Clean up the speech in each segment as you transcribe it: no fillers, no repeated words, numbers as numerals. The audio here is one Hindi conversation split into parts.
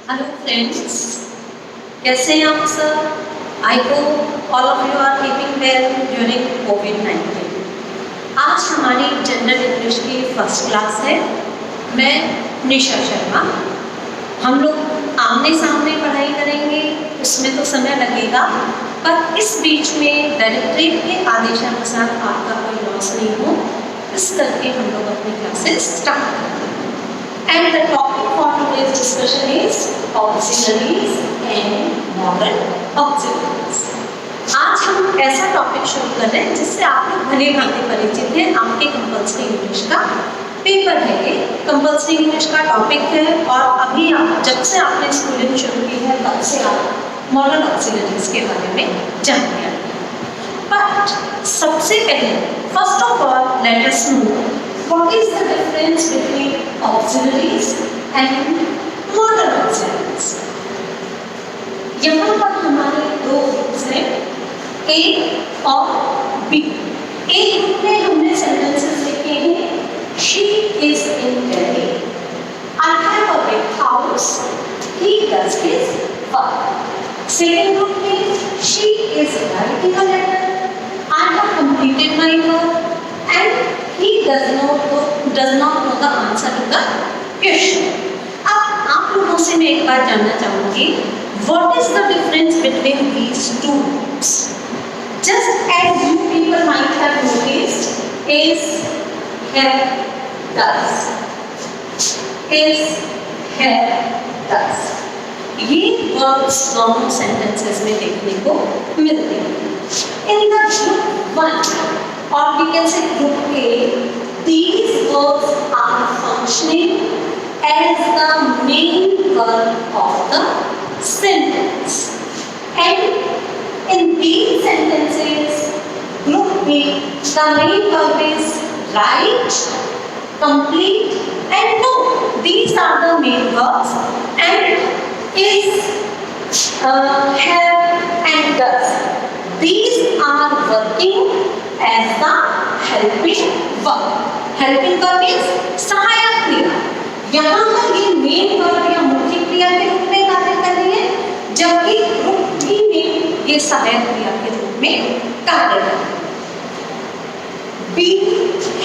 हेलो फ्रेंड्स, कैसे हैं आप सब? I hope all of you are keeping well during कोविड-19। आज हमारी जनरल इंग्लिश की फर्स्ट क्लास है। मैं निशा शर्मा। हम लोग आमने सामने पढ़ाई करेंगे, उसमें तो समय लगेगा, पर इस बीच में डायरेक्टरेट के आदेशानुसार आपका कोई लॉस नहीं हो, इस करके हम लोग अपनी क्लासेस स्टार्ट करेंगे। And the topic for today's discussion is auxiliaries and modal auxiliaries. आज हम ऐसा टॉपिक शुरू कर रहे हैं जिससे आप लोग भले भांति परिचित हैं। आपके कंपल्सरी इंग्लिश का पेपर है, ये कंपल्सरी इंग्लिश का टॉपिक है और अभी आप जब से आपने स्कूलिंग शुरू की है तब से आप मॉडल ऑक्सिलरीज के बारे में जानते हैं। बट सबसे पहले first of all let us know what is the difference between auxiliaries and modal auxiliaries? यहाँ पर हमारे दो ग्रुप्स हैं, A और B। A ग्रुप में हमने सेंटेंसेस लिखे हैं, She is in Delhi, I have a big house, he does his work। Second group में She is writing a letter, I have completed my work and he does not know the answer to the question। अब आप लोगों से मैं एक बात जानना चाहूंगी, what is the difference between these two groups? Just as you people might have noticed, is, have, does, is, have, does, ये वर्ड्स दोनों सेंटेंसेस में देखने को मिलते हैं। In the group one or we can say group A, these verbs are functioning as the main verb of the sentence, and in these sentences group B, the main verb is write, complete and do. These are the main verbs, and is, have and does, these are working as the helping verb। helping verb is सहायक क्रिया। यहाँ पर ये मेन वर्ब या मुख्य क्रिया के रूप में कार्य कर रही है, जबकि ग्रुप बी में ये सहायक क्रिया के रूप में कार्य कर रही है। Be,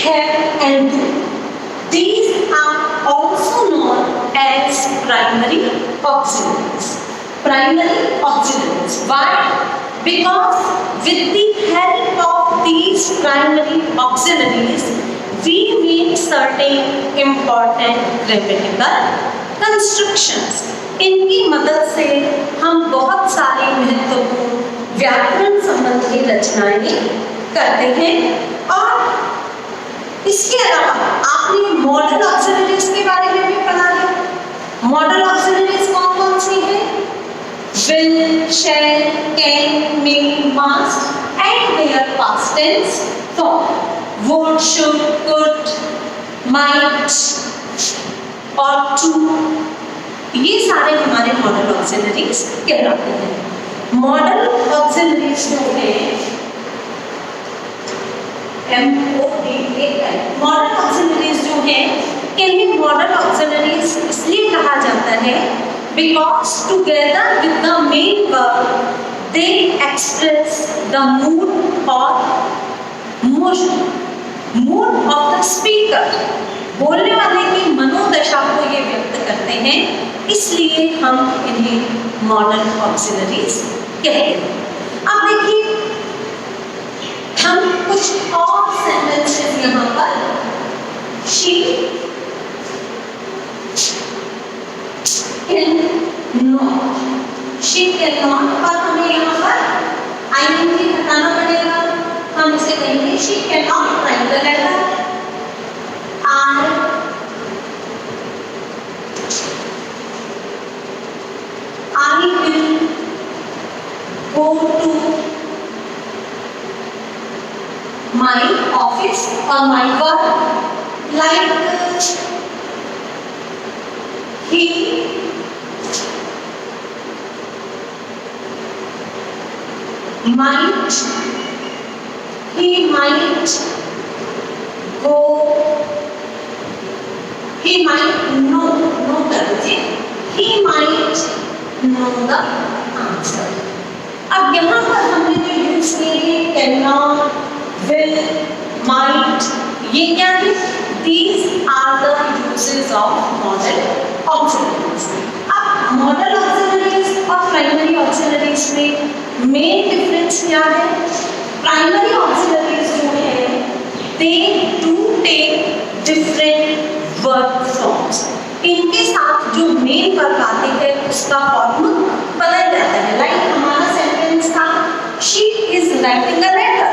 have and do, these are also known as primary auxiliaries। primary auxiliaries, why? Because with the help of these primary auxiliaries, we make certain important grammatical constructions। इनकी मदद से हम बहुत सारी महत्वपूर्ण व्याकरण संबंधी रचनाएं करते हैं। और इसके अलावा आपने मॉडल ऑक्सिलरीज के बारे में भी पढ़ा है। मॉडल ऑक्सिलरीज कौन कौन सी है? will, shall, can, may, must and their past tense form, would, should, could, might, ought to, ये सारे हमारे मॉडल ऑक्सिलरीज कहलाते हैं। मॉडल ऑक्सिलरीज जो है मॉडल ऑक्सिलरीज जो है, इन्हें मॉडल ऑक्सिलरीज इसलिए कहा जाता है because together with the main verb they express the mood or motion, mood of the speaker। बोलने वाले की मनोदशा को ये व्यक्त करते हैं, इसलिए हम इन्हें मॉडल ऑक्सिलरीज कहते हैं। अब देखिए हम कुछ और सेंटेंसेस यहाँ पर she cannot, she cannot पर हमें यहाँ पर आईएनजी हटाना पड़ेगा। हम इसे कहेंगे she cannot write the letter। I will go to my office or my work, like he might, he might go, he might know कर दीजिए, he might know the answer. अब यहाँ पर हमने जो यूज किए हैं कैन नॉट, विल, माइट, ये क्या है? These are the uses of modal auxiliaries. अब modal auxiliaries और primary auxiliaries में मेन डिफरेंस क्या है? प्राइमरी auxiliaries जो है they do take different verb forms. इनके साथ जो मेन वर्ब आते हैं उसका फॉर्म बदल जाता है. लाइक हमारा सेंटेंस था she is writing a letter,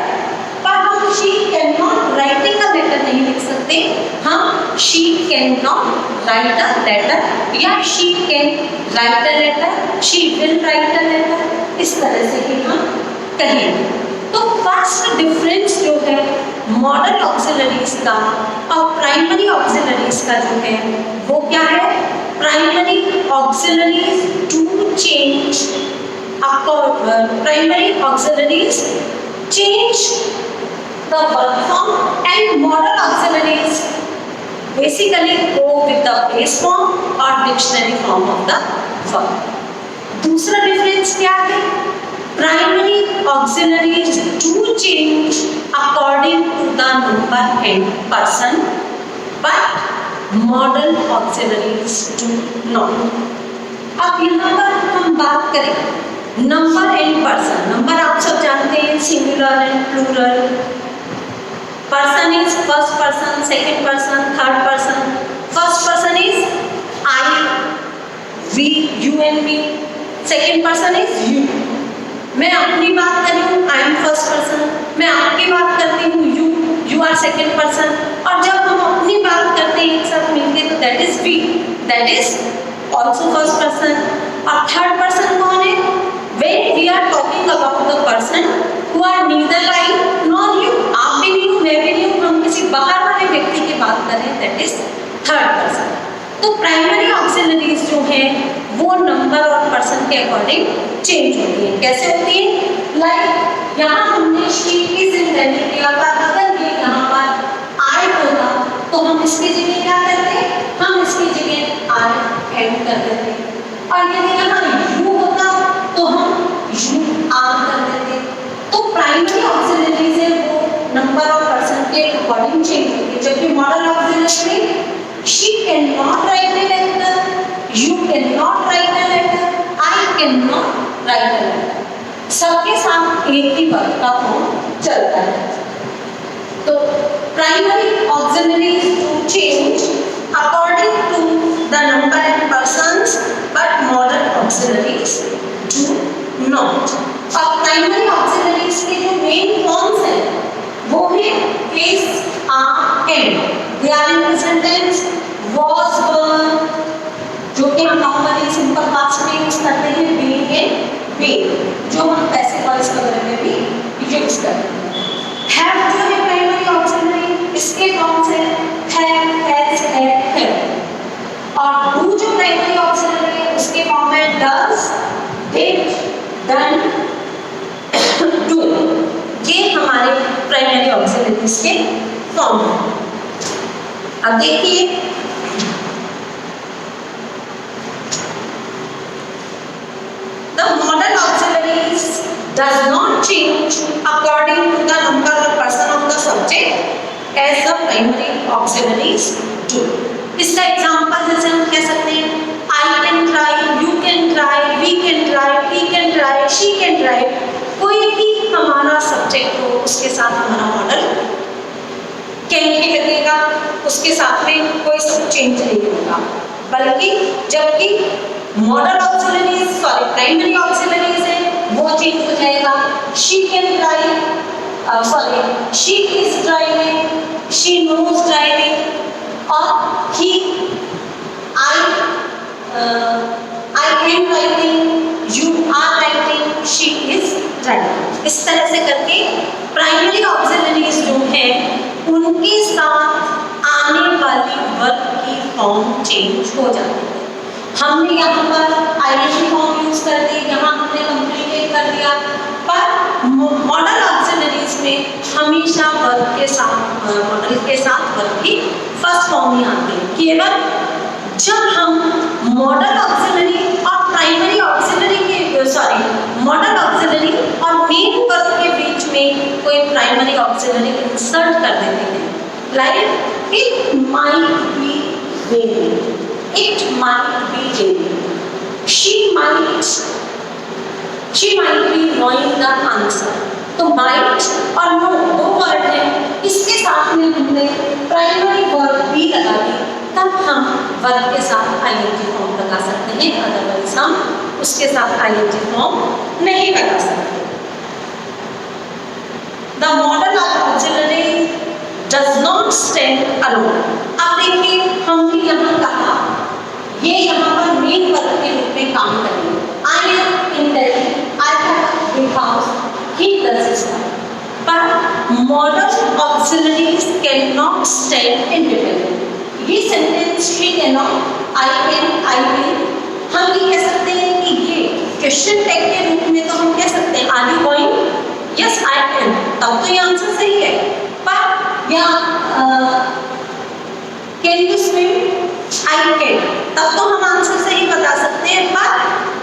पर हम she cannot writing a letter नहीं लिख सकते, हम she cannot write a letter या she can write a letter, she will write a letter, इस तरह से ही हम कहेंगे. तो फर्स्ट डिफरेंस जो है मॉडल ऑक्सिलरीज का और प्राइमरी ऑक्सिलरीज का जो है वो क्या है? Primary auxiliaries to change primary auxiliaries change the verb form and modal auxiliaries basically go with the base form or dictionary form of the verb. दूसरा डिफरेंस क्या है? Primary auxiliaries do change according to the number and person, but modal auxiliaries do not. अब यहाँ पर हम बात करें नंबर एंड पर्सन. नंबर आप सब जानते हैं singular and plural. Person is first person, second person, third person. First person is I, we, you and me. Second person is you. मैं अपनी बात कर रही हूँ, I am first person. मैं आपकी बात करती हूँ, you are second person. और जब हम अपनी बात करते हैं एक साथ मिलके तो that is we. That is also first person. और third person कौन है? When we are talking about the person who are neither I nor you. आप भी नहीं हो, मैं भी नहीं हूँ, हम किसी बाहर वाले व्यक्ति की बात कर रहे हैं, दैट इज थर्ड पर्सन. तो प्राइमरी ऑक्सिलरीज जो है वो नंबर और पर्सन के अकॉर्डिंग चेंज होती है. कैसे होती है? लाइक यहाँ हमने शी इज इन दिल्ली किया था, अगर ये यहाँ पर आई होता तो हम इसकी जगह क्या करते? हम इसकी जगह आई ऐड कर देते. और यदि यहाँ यू होता तो हम यू आर कर देते. तो प्राइमरी ऑक्सिलरीज है वो नंबर ऑफ पर्सन के अकॉर्डिंग चेंज होती है. जबकि modal auxiliary she can not write a letter, you can not write a letter, I can not write a letter. सबके साथ एक ही वर्ब का फॉर्म चलता है. तो primary auxiliaries to change according to the number and persons, but modal auxiliaries do not. अब प्राइमरी ऑक्सिलरीज के जो मेन फॉर्म्स हैं वो है is, are, am. They are in present tense. Was, were, जो कि हम नॉर्मली सिंपल पास्ट में यूज करते हैं, being and being, जो हम पैसिव वॉइस वगैरह में भी यूज करते हैं. have जो है प्राइमरी ऑक्सिलरी, इसके फॉर्म्स हैं have, has, had, have. और do जो प्राइमरी ऑक्सिलरी है उसके फॉर्म है does, did, done, do. ये हमारे प्राइमरी ऑक्सिलरीज के फॉर्म हैं. अब देखिए the model auxiliaries does not change according to the number or person of the subject as the primary auxiliaries do. इसका एग्जांपल जैसे हम कह सकते हैं I can try, you can try, we can try, he can try, she can try. कोई भी हमारा सब्जेक्ट हो उसके साथ हमारा मॉडल कैन भी लगेगा, उसके साथ में कोई सब चेंज नहीं होगा. बल्कि जबकि modal auxiliaries sorry primary auxiliaries है वो चेंज हो जाएगा. She can drive, sorry she is driving, she knows driving, और he I am writing, you are writing, she is writing. इस तरह से करके प्राइमरी ऑक्सिलरीज जो है उनके साथ आने वाली वर्ब की फॉर्म चेंज हो जाती है. हमने यहाँ पर आईएनजी फॉर्म यूज कर दी, यहाँ हमने कंप्लीटेड कर दिया, पर मॉडल ऑक्सिलरीज में हमेशा वर्ब के साथ मॉडल के साथ वर्ब की फर्स्ट फॉर्म ही आती है. केवल जब हम मॉडल ऑक्सिलरी मॉडल ऑक्सिलरी और मेन वर्ब के बीच में कोई प्राइमरी ऑक्सिलरी इंसर्ट कर देते हैं, like it might be raining, it might be raining, she might be knowing the answer. तो माइट और नो दो वर्ड हैं, इसके साथ में हमने प्राइमरी वर्ब भी लगा दी, तब हम वर्ब के साथ आईएनजी फॉर्म लगा सकते हैं, अदरवाइज हम उसके साथ आईएनजी फॉर्म नहीं लगा सकते। The model auxiliary does not stand alone. अब देखिए हमने यहाँ कहा ये यहाँ पर मेन वर्ब के रूप में काम करेंगे। I am in Delhi, I have a big house, he does his work. But modal auxiliaries cannot stand independently. ये sentence she cannot, I can, I will, हम ये कह सकते हैं कि ये क्वेश्चन टैग के रूप में तो हम कह सकते हैं are you going, yes I am, तब तो ये आंसर सही है। पर या can you swim, I can, तब तो हम आंसर सही बता सकते हैं। पर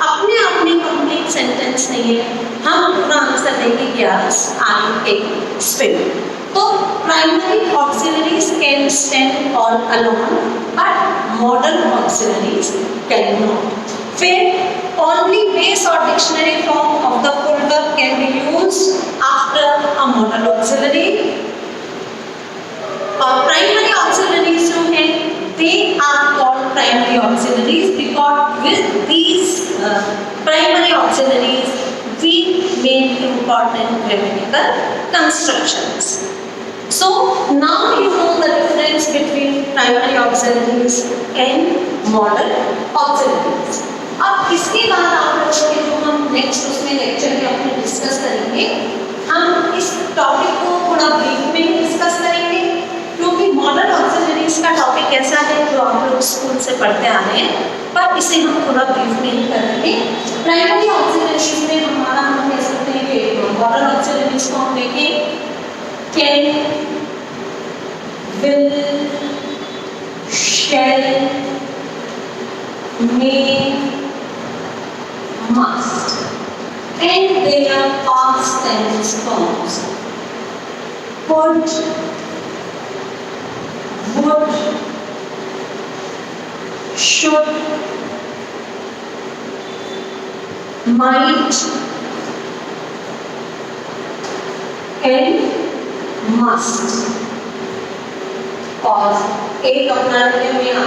अपने आप में कंप्लीट सेंटेंस नहीं है, हम पूरा आंसर देंगे यस आई कैन स्विम। तो primary auxiliaries can stand on alone but modal auxiliaries can not. फिर ओनली बेस और dictionary form of the full verb can be used after a model auxiliary. और प्राइमरी ऑक्सिलरीज जो हैं they are called primary auxiliaries because with these primary auxiliaries we make important grammatical constructions. So now you know the difference between primary auxiliaries and modal auxiliaries. अब इसके बाद आप लोगों के जो हम नेक्स्ट उसमें लेक्चर में अपने डिस्कस करेंगे, हम इस टॉपिक को थोड़ा ब्रीफ में डिस्कस करेंगे, क्योंकि मॉडल ऑक्सिलरीज का टॉपिक ऐसा है जो आप लोग स्कूल से पढ़ते आ रहे हैं, पर इसे हम थोड़ा ब्रीफ में ही करेंगे। प्राइमरी ऑक्सिलरीज में हमारा हम कह सकते हैं कि मॉडल ऑक्सिलरीज को हम देखें can, will, shall, may, must and their past tense forms. would, should, might and must। और एक अपना में आ गया।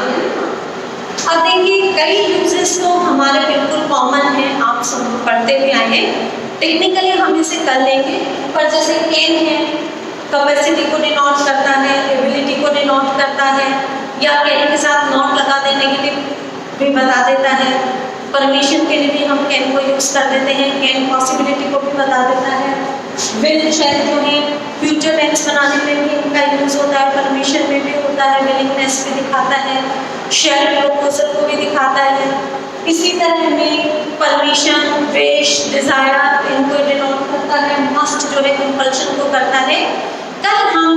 अब देखिए कई यूजेस तो हमारे बिल्कुल कॉमन है, आप सब पढ़ते भी आए हैं, टेक्निकली हम इसे कर लेंगे। पर जैसे कैन है, कैपेसिटी को डिनोट करता है, एबिलिटी को डिनोट करता है, या कैन के साथ नॉट लगा दे नेगेटिव भी बता देता है। परमिशन के लिए भी हम कैन को यूज कर देते हैं, कैन पॉसिबिलिटी को भी बता देता है। विल, शैल जो है फ्यूचर टेंस बनाने में भी इनका यूज होता है, परमिशन में भी होता है, विलिंगनेस भी दिखाता है, शैल प्रपोजल को भी दिखाता है। इसी तरह में परमिशन, विश, डिजायर इनको डिनोट करता है, मस्ट जो है कंपल्शन को करता है। कल हम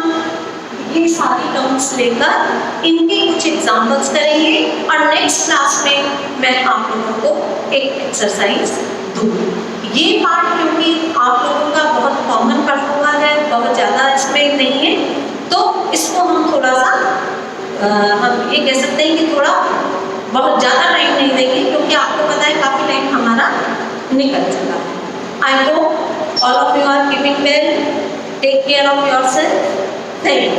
ये सारी टर्म्स लेकर इनके कुछ एग्जाम्पल्स करेंगे और नेक्स्ट क्लास में मैं आप लोगों को एक एक्सरसाइज दूंगी। ये पार्ट क्योंकि आप लोगों का बहुत कॉमन पढ़ा हुआ है, बहुत ज़्यादा इसमें नहीं है, तो इसको हम थोड़ा सा हम ये कह सकते हैं कि थोड़ा बहुत ज़्यादा टाइम नहीं देंगे, क्योंकि आपको पता है काफ़ी टाइम हमारा निकल चुका है। I hope all of you are keeping well, take care of yourself. Thank you.